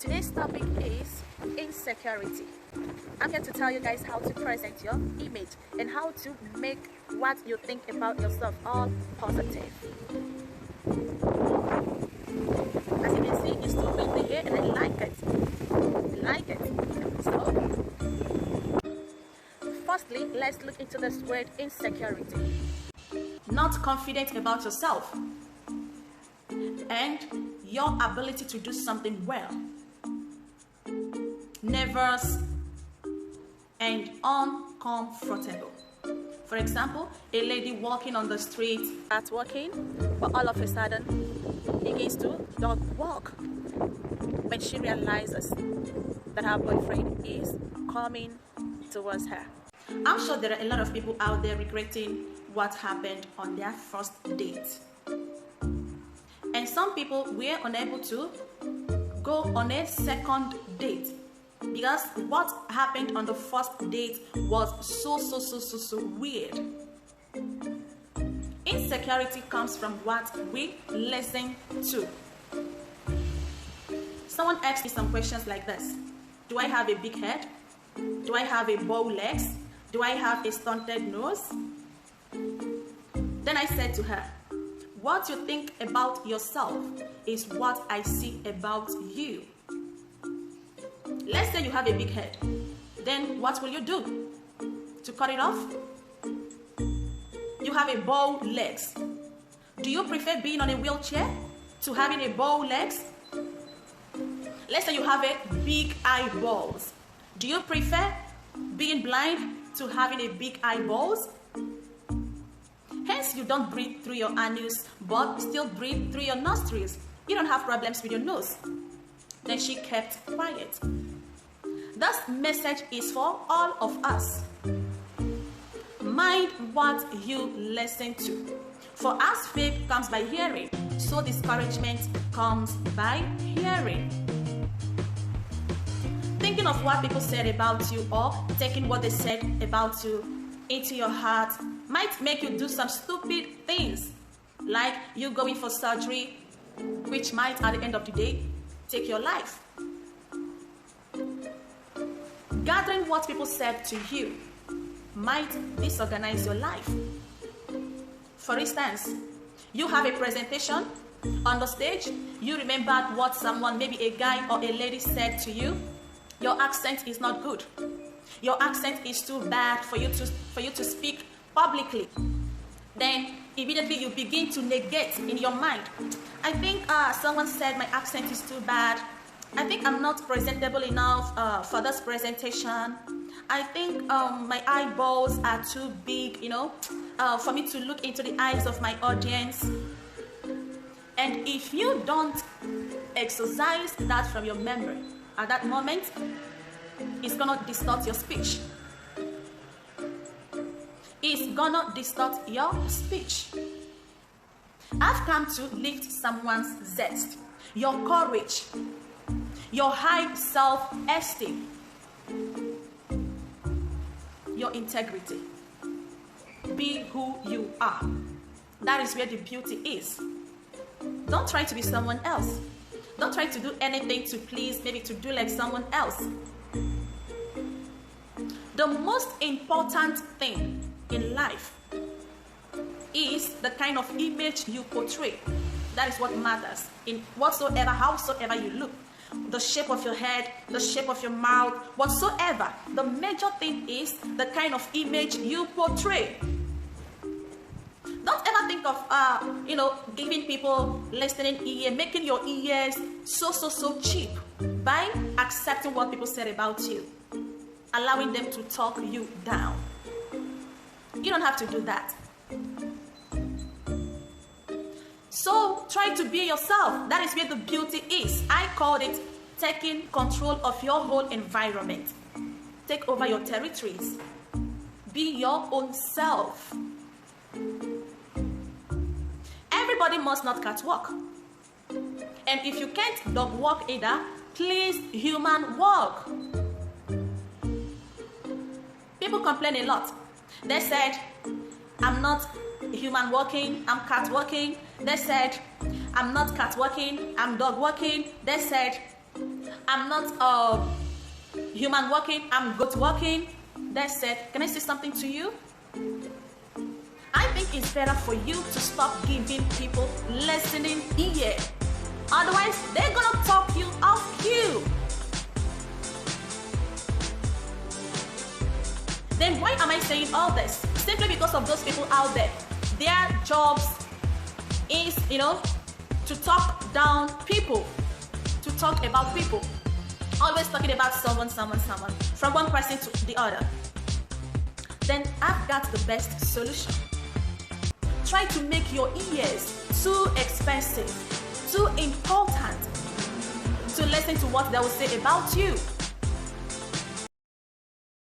Today's topic is insecurity. I'm here to tell you guys how to present your image and how to make what you think about yourself all positive. As you can see, it's too windy here and I like it. So, firstly, let's look into this word insecurity. Not confident about yourself and your ability to do something well. Nervous and uncomfortable. For example, a lady walking on the street starts walking, but all of a sudden begins to dog walk when she realizes that her boyfriend is coming towards her. I'm sure there are a lot of people out there regretting what happened on their first date. And some people were unable to go on a second date because what happened on the first date was so weird. Insecurity comes from what we listen to. Someone asked me some questions like this. Do I have a big head? Do I have a bow legs? Do I have a stunted nose? Then I said to her, what you think about yourself is what I see about you. Let's say you have a big head. Then what will you do to cut it off? You have a bow legs. Do you prefer being on a wheelchair to having a bow legs? Let's say you have a big eyeballs. Do you prefer being blind to having a big eyeballs? Hence, you don't breathe through your anus, but still breathe through your nostrils. You don't have problems with your nose. Then she kept quiet. This message is for all of us. Mind what you listen to. For as faith comes by hearing, so discouragement comes by hearing. Thinking of what people said about you or taking what they said about you into your heart might make you do some stupid things, like you going for surgery, which might at the end of the day take your life. Gathering what people said to you might disorganize your life. For instance, you have a presentation on the stage, you remembered what someone, maybe a guy or a lady, said to you. Your accent is not good. Your accent is too bad for you to speak publicly. Then immediately you begin to negate in your mind. I think someone said my accent is too bad. I think I'm not presentable enough for this presentation. I think my eyeballs are too big, for me to look into the eyes of my audience. And if you don't exercise that from your memory at that moment, it's gonna distort your speech. It's gonna distort your speech. I've come to lift someone's zest, your courage, your high self-esteem, your integrity. Be who you are. That is where the beauty is. Don't try to be someone else. Don't try to do anything to please, maybe to do like someone else. The most important thing in life is the kind of image you portray. That is what matters in whatsoever, howsoever you look. The shape of your head, the shape of your mouth, whatsoever. The major thing is the kind of image you portray. Don't ever think of, giving people listening ear, making your ears so cheap by accepting what people said about you, allowing them to talk you down. You don't have to do that. So try to be yourself. That is where the beauty is. I called it taking control of your whole environment. Take over your territories. Be your own self. Everybody must not catwalk. And if you can't dog walk either, please human walk. People complain a lot. They said, I'm not human walking, I'm cat walking. They said, I'm not cat walking, I'm dog walking. They said, I'm not human walking, I'm good walking. That's it. Can I say something to you? I think it's better for you to stop giving people listening ear. Otherwise, they're gonna talk you off cue. Then why am I saying all this? Simply because of those people out there. Their jobs is, to talk down people, to talk about people. Always talking about someone, from one person to the other. Then I've got the best solution. Try to make your ears too expensive, too important to listen to what they will say about you.